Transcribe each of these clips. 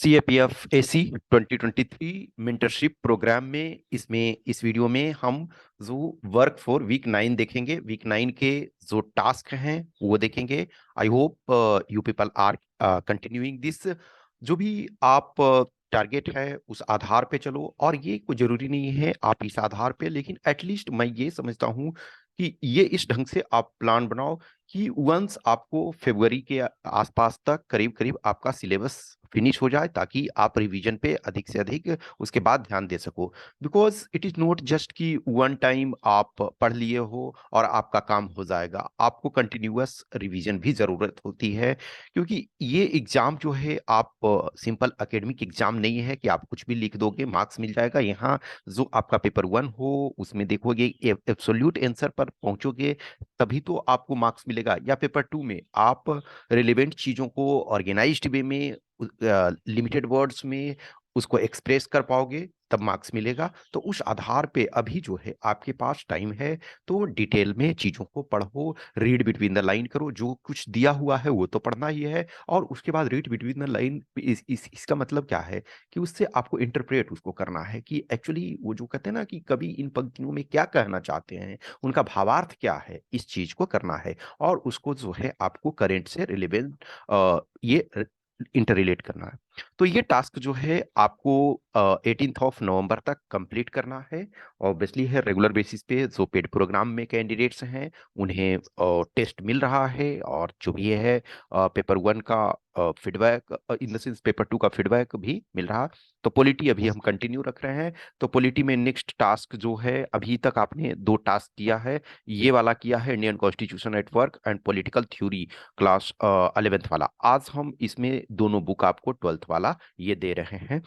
CAPF AC 2023 mentorship programme में इस video में हम जो वर्क फॉर वीक 9 देखेंगे। वीक 9 के जो टास्क हैं वो देखेंगे। I hope you people are continuing this. जो भी आप टारगेट है उस आधार पे चलो, और ये कोई जरूरी नहीं है आप इस आधार पे, लेकिन एटलीस्ट मैं ये समझता हूँ कि ये इस ढंग से आप प्लान बनाओ कि वंस आपको फरवरी के आसपास तक करीब करीब आपका सिलेबस फिनिश हो जाए, ताकि आप रिवीजन पे अधिक से अधिक उसके बाद ध्यान दे सको। Because it is not just कि वन टाइम आप पढ़ लिए हो और आपका काम हो जाएगा, आपको कंटिन्यूअस रिवीजन भी जरूरत होती है। क्योंकि ये एग्जाम जो है, आप सिंपल एकेडमिक एग्जाम नहीं है कि आप कुछ भी लिख दोगे मार्क्स मिल जाएगा। यहाँ जो आपका पेपर 1 हो उसमें देखोगे एब्सोल्यूट आंसर पर पहुंचोगे तभी तो आपको मार्क्स मिलेगा, या पेपर 2 में आप रिलेवेंट चीजों को ऑर्गेनाइज्ड वे में लिमिटेड वर्ड्स में उसको एक्सप्रेस कर पाओगे तब मार्क्स मिलेगा। तो उस आधार पे अभी जो है आपके पास टाइम है, तो डिटेल में चीजों को पढ़ो, रीड बिटवीन द लाइन करो। जो कुछ दिया हुआ है वो तो पढ़ना ही है, और उसके बाद रीड बिटवीन द लाइन। इसका मतलब क्या है कि उससे आपको इंटरप्रेट उसको करना है कि एक्चुअली वो जो कहते हैं ना कि कभी इन पंक्तियों में क्या कहना चाहते हैं, उनका भावार्थ क्या है, इस चीज को करना है। और उसको जो है आपको करेंट से रिलेवेंट ये इंटर रिलेट करना है। तो ये टास्क जो है आपको 18 नवंबर तक कंप्लीट करना है। ऑब्वियसली है रेगुलर बेसिस पे जो पेड प्रोग्राम में कैंडिडेट्स हैं उन्हें टेस्ट मिल रहा है, और जो भी है पेपर 1 का feedback in the sense paper 2 का फीडबैक भी मिल रहा। तो पॉलिटी अभी हम कंटिन्यू रख रहे हैं। तो पॉलिटी में नेक्स्ट टास्क जो है, अभी तक आपने 2 टास्क किया है। ये वाला किया है Indian constitution at work and political theory class 11th वाला। आज हम इसमें दोनों बुक आपको 12th वाला ये दे रहे हैं।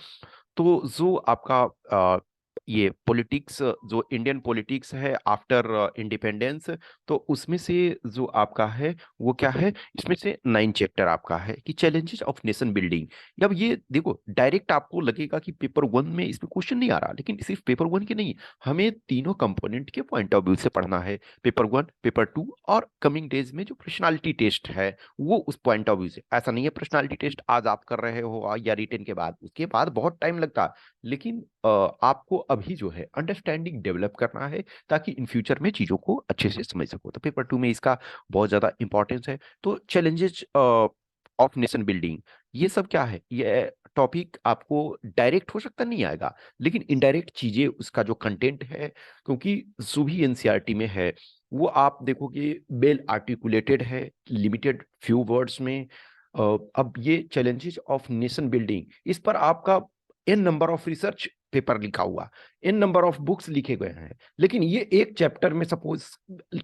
तो जो आपका ये पॉलिटिक्स, जो इंडियन पॉलिटिक्स है आफ्टर इंडिपेंडेंस, तो उसमें से जो आपका है वो क्या है, इसमें से 9 चैप्टर आपका है कि चैलेंजेस ऑफ नेशन बिल्डिंग। अब ये देखो, डायरेक्ट आपको लगेगा कि पेपर 1 में इसमें क्वेश्चन नहीं आ रहा, लेकिन सिर्फ पेपर 1 के नहीं, हमें तीनों कंपोनेंट के पॉइंट ऑफ व्यू से पढ़ना है। पेपर 1, पेपर 2 और कमिंग डेज में जो पर्सनालिटी टेस्ट है वो उस पॉइंट ऑफ व्यू से। ऐसा नहीं है पर्सनालिटी टेस्ट आज आप कर रहे हो या रिटन के बाद, उसके बाद बहुत टाइम लगता है, लेकिन आपको अभी जो है अंडरस्टैंडिंग डेवलप करना है ताकि इन फ्यूचर में चीजों को अच्छे से समझ सको। तो पेपर 2 में इसका बहुत ज्यादा इंपॉर्टेंस है। तो चैलेंजेस ऑफ नेशन बिल्डिंग, ये सब क्या है, ये टॉपिक आपको डायरेक्ट हो सकता नहीं आएगा, लेकिन इनडायरेक्ट चीजें उसका जो कंटेंट है, क्योंकि जो भी एनसीईआरटी में है वो आप देखोगे वेल आर्टिकुलेटेड है, लिमिटेड फ्यू वर्ड्स में। अब ये चैलेंजेस ऑफ नेशन बिल्डिंग, इस पर आपका N number of research paper लिखा हुआ, एन नंबर ऑफ बुक्स लिखे गए हैं, लेकिन ये एक चैप्टर में सपोज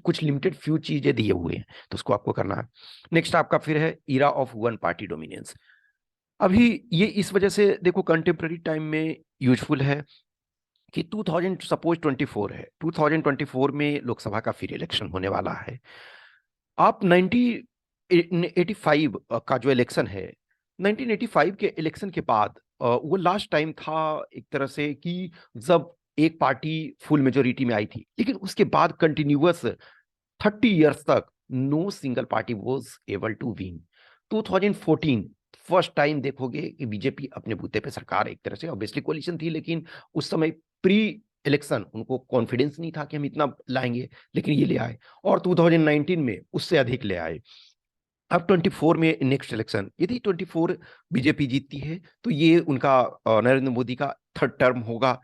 कुछ लिमिटेड फ्यू चीजें दिए हुए हैं, तो उसको आपको करना है। नेक्स्ट आपका फिर है इरा ऑफ वन पार्टी डोमिनेंस। अभी ये इस वजह से देखो कंटेम्प्रेरी टाइम में यूजफुल है कि 2000 सपोज 24 है, 2024 में लोकसभा का फिर इलेक्शन होने वाला है। आप 1985 का जो इलेक्शन है, 1985 के इलेक्शन के बाद वो लास्ट टाइम था एक तरह से कि जब एक पार्टी फुल मेजोरिटी में आई थी, लेकिन उसके बाद कंटिन्यूअस 30 इयर्स तक no single party was able to win. 2014 first time देखोगे कि बीजेपी अपने बूते पे सरकार, एक तरह से ऑब्वियसली कोalition थी, लेकिन उस समय प्री इलेक्शन उनको कॉन्फिडेंस नहीं था कि हम इतना लाएंगे, लेकिन ये ले आए। और 2019 में उससे अधिक ले आए। अब 24 में नेक्स्ट इलेक्शन, यदि 24 बीजेपी जीतती है तो ये उनका नरेंद्र मोदी का थर्ड टर्म होगा।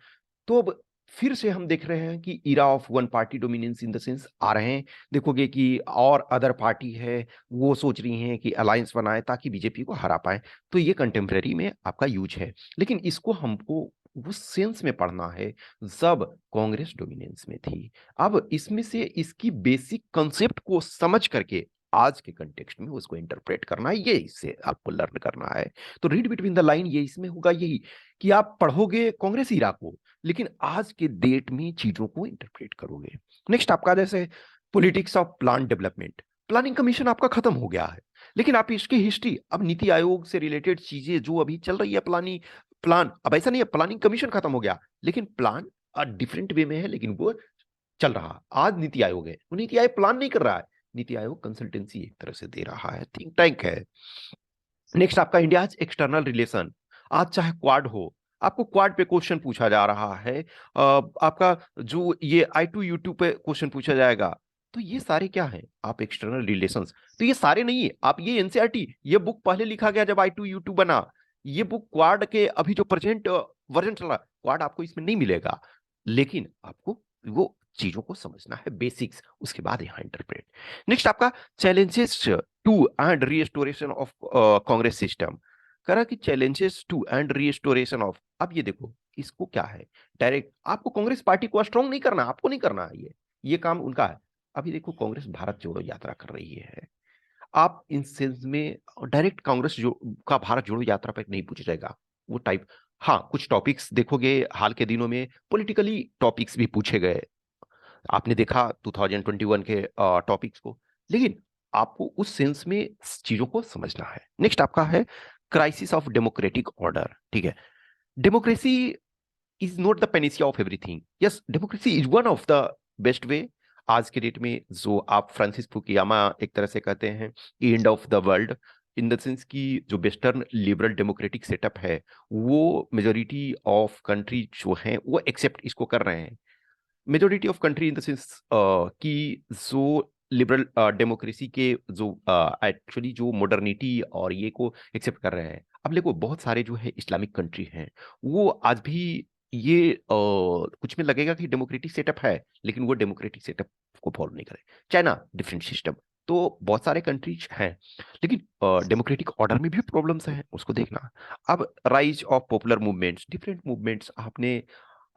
तो अब फिर से हम देख रहे हैं कि era of one party dominance in the sense आ रहे हैं। देखोगे कि और अदर पार्टी है वो सोच रही हैं कि अलायंस बनाए ताकि बीजेपी को हरा पाए। तो ये कंटेम्प्रेरी में आपका यूज है, लेकिन इसको हमको वो सेंस में पढ़ना है जब कांग्रेस डोमिनेंस में थी। अब इसमें से इसकी बेसिक कंसेप्ट को समझ करके आज के कंटेक्स्ट में उसको इंटरप्रेट करना है, ये इससे आपको लर्न करना है। तो रीड बिटवीन द लाइन ये इसमें होगा यही कि आप पढ़ोगे कांग्रेस इरा को, लेकिन आज के डेट में चीजों को इंटरप्रेट करोगे। नेक्स्ट आपका जैसे politics of plan development. Planning commission आपका खत्म हो गया है, लेकिन आप इसकी हिस्ट्री, अब नीति आयोग से रिलेटेड चीजें जो अभी चल रही है, प्लान अब ऐसा नहीं है प्लानिंग कमीशन खत्म हो गया, लेकिन प्लान डिफरेंट वे में है, लेकिन वो चल रहा। आज नीति आयोग है, वो नीति आयोग प्लान नहीं कर रहा है, नीति आयोग कंसल्टेंसी एक तरह से दे रहा है, थिंक टैंक है। नेक्स्ट आपका इंडिया एक्सटर्नल रिलेशन। आज चाहे क्वाड हो, आपको क्वाड पे क्वेश्चन पूछा जा रहा है, आपका जो ये I2U2 पे क्वेश्चन पूछा जाएगा। तो ये सारे क्या है, आप एक्सटर्नल रिलेशंस, तो ये सारे नहीं है, आप ये एनसीईआरटी, ये बुक पहले लिखा गया जब I2U2 बना, ये बुक क्वाड के अभी जो प्रेजेंट वर्जन चल रहा है, क्वाड आपको इसमें नहीं मिलेगा, लेकिन आपको वो चीजों को समझना है, बेसिक्स, उसके बाद यहाँ इंटरप्रेट। नेक्स्ट आपका challenges to and restoration of Congress system, करा कि challenges to and restoration of, अब ये देखो इसको क्या है, डायरेक्ट आपको कांग्रेस पार्टी को स्ट्रांग नहीं करना, आपको नहीं करना है, ये काम उनका है। अभी देखो कांग्रेस भारत जोड़ो यात्रा कर रही है, आप इन सेंस में डायरेक्ट कांग्रेस जो का भारत जोड़ो यात्रा पर नहीं पूछा जाएगा वो टाइप। हाँ, कुछ टॉपिक्स देखोगे हाल के दिनों में पॉलिटिकली टॉपिक्स भी पूछे गए, आपने देखा 2021 के टॉपिक्स को, लेकिन आपको उस सेंस में चीजों को समझना है। नेक्स्ट आपका है क्राइसिस ऑफ डेमोक्रेटिक ऑर्डर, ठीक है। Democracy is not the panacea of everything, yes democracy is one of the best way. आज के डेट में जो आप फ्रांसिस फुकुयामा एक तरह से कहते हैं end of the world, in the sense कि जो वेस्टर्न लिबरल डेमोक्रेटिक सेटअप है वो मेजोरिटी ऑफ कंट्री जो हैं वो एक्सेप्ट इसको कर रहे हैं, majority of country in the sense कि जो लिबरल डेमोक्रेसी के जो एक्चुअली जो मॉडर्निटी और ये को एक्सेप्ट कर रहे हैं। अब देखो बहुत सारे जो है इस्लामिक कंट्री हैं वो आज भी ये कुछ में लगेगा कि डेमोक्रेटिक सेटअप है, लेकिन वो डेमोक्रेटिक सेटअप को फॉलो नहीं करे। चाइना डिफरेंट सिस्टम, तो बहुत सारे कंट्रीज हैं, लेकिन डेमोक्रेटिक ऑर्डर में भी प्रॉब्लम्स हैं, उसको देखना। अब rise of popular movements, different movements आपने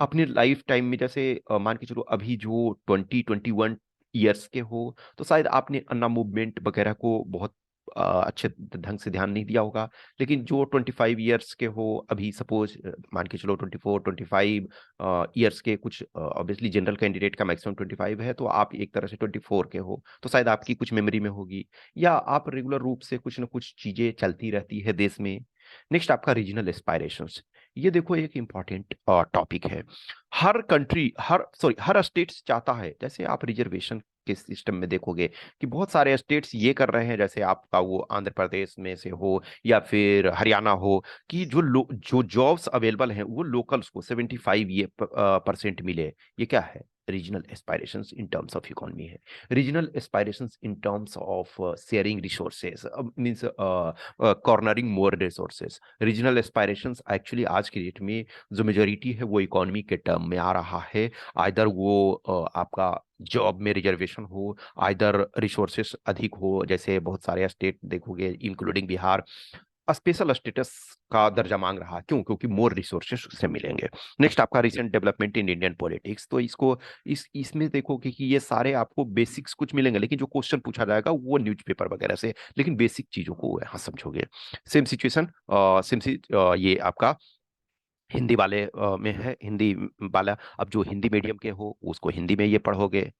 अपने लाइफ टाइम में, जैसे मान के चलो अभी जो 20-21 ईयर्स के हो तो शायद आपने अन्ना मूवमेंट वगैरह को बहुत अच्छे ढंग से ध्यान नहीं दिया होगा, लेकिन जो 25 ईयर्स के हो अभी, सपोज मान के चलो 24-25 ईयर्स के, कुछ ऑब्वियसली जनरल कैंडिडेट का मैक्सिमम 25 है, तो आप एक तरह से 24 के हो, तो शायद आपकी कुछ मेमोरी में होगी, या आप रेगुलर रूप से कुछ ना कुछ चीजें चलती रहती है देश में। नेक्स्ट आपका रीजनल एस्पायरेशंस, ये देखो एक इंपॉर्टेंट टॉपिक है। हर कंट्री, हर स्टेट चाहता है, जैसे आप रिजर्वेशन के सिस्टम में देखोगे कि बहुत सारे स्टेट्स ये कर रहे हैं, जैसे आपका वो आंध्र प्रदेश में से हो या फिर हरियाणा हो, कि जो जॉब्स अवेलेबल हैं वो लोकल्स को 75% मिले। ये क्या है, regional aspirations in terms of economy है, regional aspirations in terms of sharing resources, means cornering more resources. Regional aspirations actually आज की डेट में जो मेजोरिटी है वो इकोनॉमी के टर्म में आ रहा है, आइदर वो आपका जॉब में रिजर्वेशन हो, आइदर रिसोर्सेस अधिक हो, जैसे बहुत सारे स्टेट देखोगे इंक्लूडिंग बिहार स्पेशल स्टेटस का दर्जा मांग रहा, क्यों, क्योंकि मोर रिसोर्सेस उससे मिलेंगे। नेक्स्ट आपका recent development in Indian politics, तो इसको इसमें देखो कि ये सारे आपको बेसिक्स कुछ मिलेंगे, लेकिन जो क्वेश्चन पूछा जाएगा वो न्यूज़पेपर वगैरह से, लेकिन बेसिक चीजों को यहाँ समझोगे। सेम सिचुएशन, ये आपका हिंदी वाले में है, हिंदी वाला, अब जो हिंदी मीडियम के हो उसको हिंदी में ये पढ़ोगे,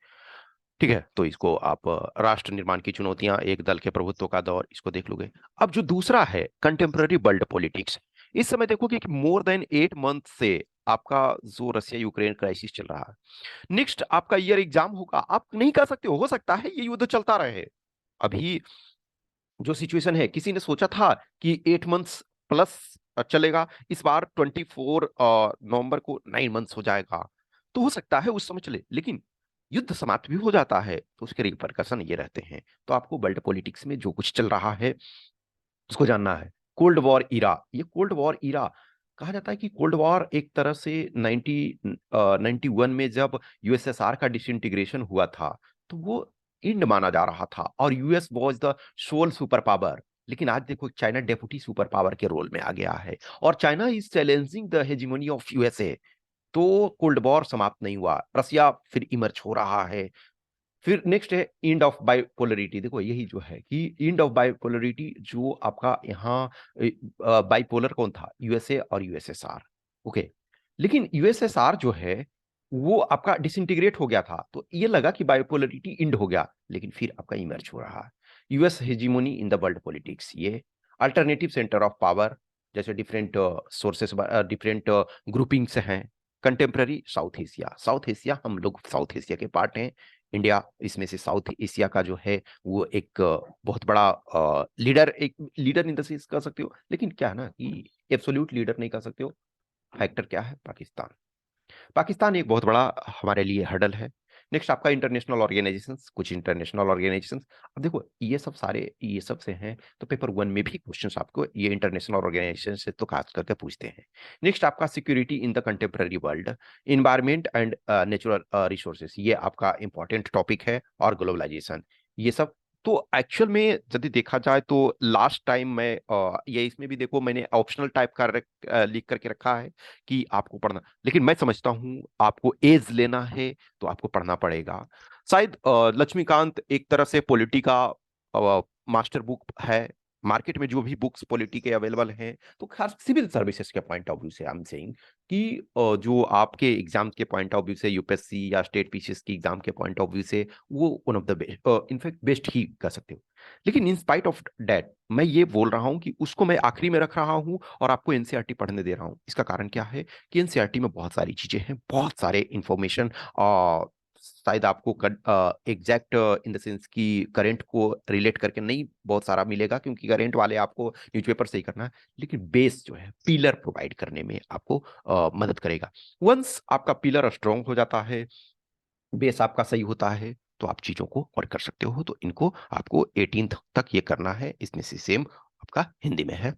ठीक है। तो इसको आप राष्ट्र निर्माण की चुनौतियां, एक दल के प्रभुत्व का दौर, इसको देख लोगे। अब जो दूसरा है कंटेम्पररी वर्ल्ड पॉलिटिक्स, इस समय देखोगे कि मोर देन 8 मंथ से आपका जो रशिया यूक्रेन क्राइसिस चल रहा है। नेक्स्ट आपका ईयर एग्जाम होगा, आप नहीं कह सकते, हो सकता है ये युद्ध चलता रहे। अभी जो सिचुएशन है, किसी ने सोचा था कि 8 मंथ्स प्लस चलेगा, इस बार 24 नवंबर को 9 मंथ्स हो जाएगा, तो हो सकता है उस समय चले, लेकिन युद्ध समाप्त भी हो जाता है तो उसके रिपरकशन ये रहते हैं। तो आपको वर्ल्ड पॉलिटिक्स में जो कुछ चल रहा है उसको जानना है। कोल्ड वॉर इरा, ये कोल्ड वॉर इरा कहा जाता है कि कोल्ड वॉर एक तरह से 91 में जब यूएसएसआर का डिसइंटीग्रेशन हुआ था तो वो इंड माना जा रहा था, और US was the sole super power. लेकिन आज देखो चाइना डेप्यूटी सुपर पावर के रोल में आ गया है, और China is challenging the hegemony of USA. तो कोल्ड वॉर समाप्त नहीं हुआ, रसिया फिर इमर्ज हो रहा है। फिर नेक्स्ट है एंड ऑफ बाइपोलरिटी, देखो यही जो है कि एंड ऑफ बाइपोलरिटी, जो आपका यहाँ बाइपोलर कौन था, यूएसए और यूएसएसआर, ओके। लेकिन यूएसएसआर जो है वो आपका डिसइंटीग्रेट हो गया था, तो ये लगा कि बाइपोलरिटी एंड हो गया, लेकिन फिर आपका इमर्ज हो रहा है US hegemony in the world politics. ये अल्टरनेटिव सेंटर ऑफ पावर, जैसे डिफरेंट सोर्सेस, डिफरेंट ग्रुपिंग्स हैं। Contemporary south Asia, south Asia हम लोग साउथ एशिया के पार्ट हैं, इंडिया इसमें से साउथ एशिया का जो है वो एक बहुत बड़ा लीडर, एक लीडर इन द सेंस कह सकते हो, लेकिन क्या है ना कि एब्सोल्यूट लीडर नहीं कह सकते हो। फैक्टर क्या है? पाकिस्तान। पाकिस्तान एक बहुत बड़ा हमारे लिए हर्डल है। नेक्स्ट आपका इंटरनेशनल ऑर्गेनाइजेशंस, कुछ इंटरनेशनल ऑर्गेनाइजेशंस। अब देखो ये सब सारे ये सब से हैं, तो पेपर वन में भी क्वेश्चंस आपको ये इंटरनेशनल ऑर्गेनाइजेशन से तो खास करके पूछते हैं। नेक्स्ट आपका security in the contemporary world, environment and natural resources, ये आपका इंपॉर्टेंट टॉपिक है, और ग्लोबलाइजेशन, ये सब। तो एक्चुअल में यदि देखा जाए तो लास्ट टाइम मैं ये इसमें भी देखो मैंने ऑप्शनल टाइप का लिख करके रखा है कि आपको पढ़ना, लेकिन मैं समझता हूं आपको एज लेना है तो आपको पढ़ना पड़ेगा। शायद लक्ष्मीकांत एक तरह से पॉलिटी का मास्टर बुक है। मार्केट में जो भी बुक्स पॉलिटी के अवेलेबल हैं, तो खास सिविल सर्विसेज के पॉइंट ऑफ व्यू से आई एम सेइंग कि जो आपके एग्जाम के पॉइंट ऑफ व्यू से, यूपीएससी या स्टेट पीसीएस की एग्जाम के पॉइंट ऑफ व्यू से, वो one of the best, in fact best ही कह सकते हो। लेकिन इन स्पाइट ऑफ डैट मैं ये बोल रहा हूं कि उसको मैं आखिरी में रख रहा हूं और आपको एनसीईआरटी पढ़ने दे रहा हूं। इसका कारण क्या है कि एनसीईआरटी में बहुत सारी चीजें हैं, बहुत सारे इंफॉर्मेशन, शायद आपको एग्जैक्ट इन द सेंस कि करंट को रिलेट करके नहीं बहुत सारा मिलेगा, क्योंकि करंट वाले आपको न्यूज़पेपर से ही करना है, लेकिन बेस जो है पिलर प्रोवाइड करने में आपको मदद करेगा। वंस आपका पिलर स्ट्रांग हो जाता है, बेस आपका सही होता है, तो आप चीजों को और कर सकते हो। तो इनको आपको 18th तक ये करना है। इसमें से सेम आपका हिंदी में है।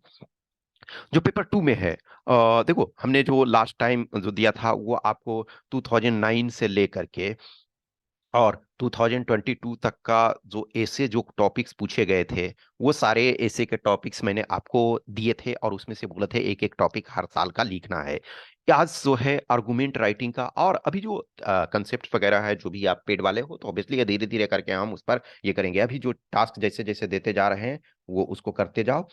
जो पेपर टू में है, देखो हमने जो लास्ट टाइम जो दिया था वो आपको 2009 से लेकर के और 2022 तक का जो ऐसे जो टॉपिक्स पूछे गए थे, वो सारे ऐसे के टॉपिक्स मैंने आपको दिए थे, और उसमें से बोला थे एक एक टॉपिक हर साल का लिखना है। आज जो है आर्गुमेंट राइटिंग का, और अभी जो कंसेप्ट वगैरह है, जो भी आप पेड वाले हो तो ऑब्वियसली धीरे धीरे करके हम उस पर ये करेंगे। अभी जो टास्क जैसे जैसे देते जा रहे हैं वो उसको करते जाओ।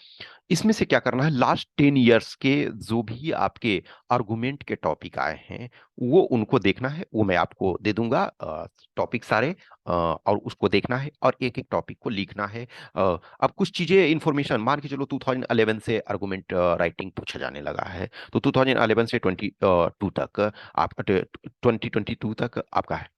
इसमें से क्या करना है, लास्ट 10 ईयर्स के जो भी आपके आर्गुमेंट के टॉपिक आए हैं, वो उनको देखना है। वो मैं आपको दे दूंगा टॉपिक सारे, और उसको देखना है और एक एक टॉपिक को लिखना है। अब कुछ चीजें इंफॉर्मेशन मान के चलो, 2011 से आर्गुमेंट राइटिंग पूछा जाने लगा है, तो 2011 से 22 तक आप 2022 तक आपका है।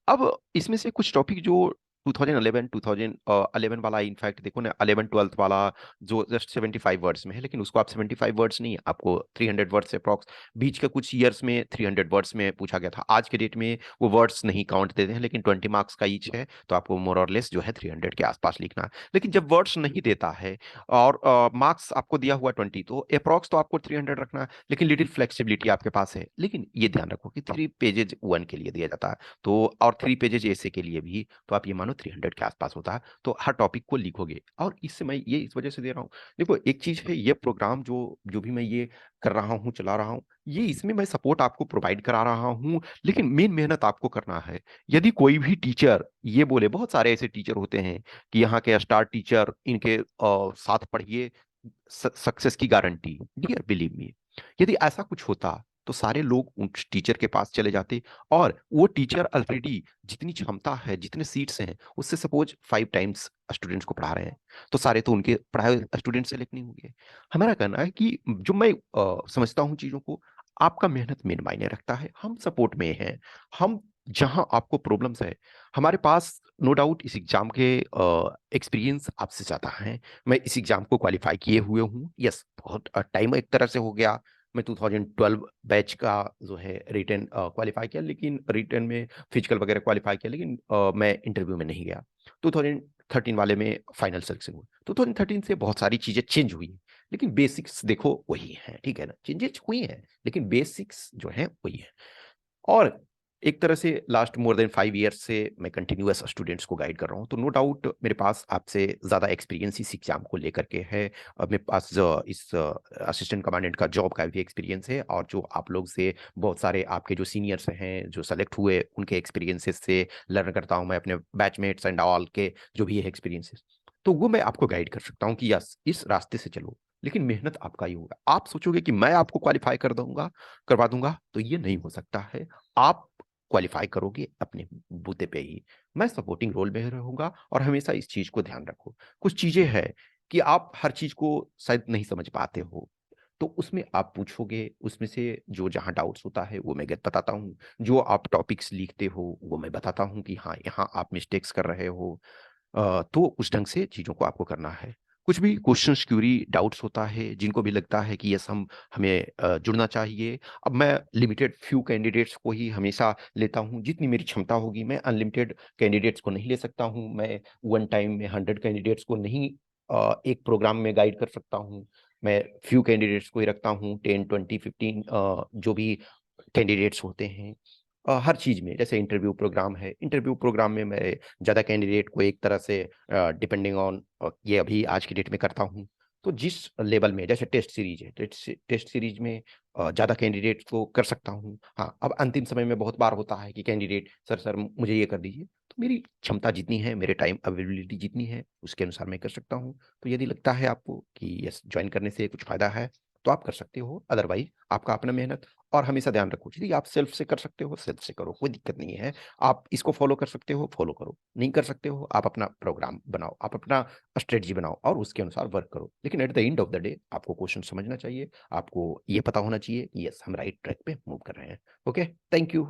अब इसमें से कुछ टॉपिक जो 2011 वाला, इनफैक्ट देखो ना, 11 12 वाला जो जस्ट 75 वर्ड्स में है, लेकिन उसको आप 75 वर्ड्स नहीं, आपको 300 वर्ड्स से अप्रॉक्स, बीच के कुछ ईयर्स में 300 वर्ड्स में पूछा गया था। आज के डेट में वो वर्ड्स नहीं काउंट देते हैं, लेकिन 20 मार्क्स का ईच है, तो आपको मोर और लेस जो है 300 के आसपास लिखना है। लेकिन जब वर्ड्स नहीं देता है और मार्क्स आपको दिया हुआ 20, तो अप्रॉक्स तो आपको 300 रखना है, लेकिन लिटिल फ्लेक्सिबिलिटी आपके पास है। लेकिन ये ध्यान रखो कि 3 पेजेज वन के लिए दिया जाता है, तो और 3 पेजेज ऐसे के लिए भी, तो आप ये मानो 300 के आसपास होता है। तो हर टॉपिक को लिखोगे, और इससे मैं ये इस वजह से दे रहा हूँ। देखो एक चीज है, ये प्रोग्राम जो जो भी मैं ये कर रहा हूँ, चला रहा हूँ, ये इसमें मैं सपोर्ट आपको प्रोवाइड करा रहा हूँ, लेकिन मेन मेहनत आपको करना है। यदि कोई भी टीचर ये बोले, बहुत सारे ऐसे टीचर होते हैं कि यहाँ के स्टार टीचर, इनके साथ पढ़िए, सक्सेस की गारंटी, डियर बिलीव मी, यदि ऐसा कुछ होता तो सारे लोग उस टीचर के पास चले जाते, और वो टीचर ऑलरेडी जितनी क्षमता है, जितने सीट्स हैं, उससे सपोज 5 टाइम्स स्टूडेंट्स को पढ़ा रहे हैं, तो सारे तो उनके पढ़ाए स्टूडेंट सेलेक्ट नहीं होंगे। हमारा कहना है कि जो मैं समझता हूँ चीजों को, आपका मेहनत मेन मायने रखता है। हम सपोर्ट में हैं, हम जहां आपको प्रॉब्लम्स है, हमारे पास नो डाउट इस एग्जाम के एक्सपीरियंस आपसे ज्यादा है। मैं इस एग्जाम को क्वालिफाई किए हुए हूँ, यस, बहुत टाइम एक तरह से हो गया। मैं 2012 बैच का जो है रिटर्न क्वालिफाई किया, लेकिन रिटर्न में फिजिकल वगैरह क्वालिफाई किया, लेकिन मैं इंटरव्यू में नहीं गया। 2013 वाले में फाइनल सिलेक्शन हुआ। 2013 से बहुत सारी चीजें चेंज हुई हैं, लेकिन बेसिक्स देखो वही है, ठीक है ना, चेंजेस हुई हैं, लेकिन बेसिक्स जो है वही है। और एक तरह से लास्ट मोर देन 5 ईयर्स से मैं कंटिन्यूअस स्टूडेंट्स को गाइड कर रहा हूँ, तो नो डाउट मेरे पास आपसे ज़्यादा एक्सपीरियंस इस एग्जाम को लेकर के है। और मेरे पास इस असिस्टेंट कमांडेंट का जॉब का भी एक्सपीरियंस है, और जो आप लोग से बहुत सारे आपके जो सीनियर्स हैं जो सेलेक्ट हुए, उनके एक्सपीरियंसेस से लर्न करता हूँ मैं, अपने बैचमेट्स एंड ऑल के जो भी है एक्सपीरियंसेस, तो वो मैं आपको गाइड कर सकता हूँ कि यस, इस रास्ते से चलो। लेकिन मेहनत आपका ही होगा। आप सोचोगे कि मैं आपको क्वालिफाई कर दूंगा, करवा दूंगा, तो ये नहीं हो सकता है। आप क्वालिफाई करोगे अपने बूते पे ही। मैं सपोर्टिंग रोल में रहूंगा, और हमेशा इस चीज को ध्यान रखो। कुछ चीजें हैं कि आप हर चीज को शायद नहीं समझ पाते हो, तो उसमें आप पूछोगे, उसमें से जो जहाँ डाउट्स होता है वो मैं बताता हूँ, जो आप टॉपिक्स लिखते हो वो मैं बताता हूँ कि हाँ यहाँ आप मिस्टेक्स कर रहे हो। तो उस ढंग से चीज़ों को आपको करना है। कुछ भी क्वेश्चंस क्यूरी डाउट्स होता है जिनको भी लगता है कि यस हम हमें जुड़ना चाहिए। अब मैं लिमिटेड फ्यू कैंडिडेट्स को ही हमेशा लेता हूँ, जितनी मेरी क्षमता होगी। मैं अनलिमिटेड कैंडिडेट्स को नहीं ले सकता हूँ, मैं वन टाइम में 100 कैंडिडेट्स को नहीं एक प्रोग्राम में गाइड कर सकता हूँ। मैं फ्यू कैंडिडेट्स को ही रखता हूँ, 10 20 15 जो भी कैंडिडेट्स होते हैं। हर चीज़ में, जैसे इंटरव्यू प्रोग्राम है, इंटरव्यू प्रोग्राम में मैं ज़्यादा कैंडिडेट को एक तरह से डिपेंडिंग ऑन ये अभी आज की डेट में करता हूँ। तो जिस लेवल में, जैसे टेस्ट सीरीज है, टेस्ट सीरीज में ज़्यादा कैंडिडेट को कर सकता हूँ। हाँ, अब अंतिम समय में बहुत बार होता है कि कैंडिडेट सर सर मुझे ये कर दीजिए, तो मेरी क्षमता जितनी है, मेरे टाइम अवेलेबिलिटी जितनी है, उसके अनुसार मैं कर सकता हूँ। तो यदि लगता है आपको कि यस ज्वाइन करने से कुछ फ़ायदा है तो आप कर सकते हो, अदरवाइज आपका अपना मेहनत। और हमेशा ध्यान रखो, यदि आप सेल्फ से कर सकते हो सेल्फ से करो, कोई दिक्कत नहीं है। आप इसको फॉलो कर सकते हो, फॉलो करो। नहीं कर सकते हो, आप अपना प्रोग्राम बनाओ, आप अपना स्ट्रेटजी बनाओ और उसके अनुसार वर्क करो। लेकिन at the end of the day आपको क्वेश्चन समझना चाहिए, आपको ये पता होना चाहिए कि यस हम राइट ट्रैक पे मूव कर रहे हैं। Okay, thank you.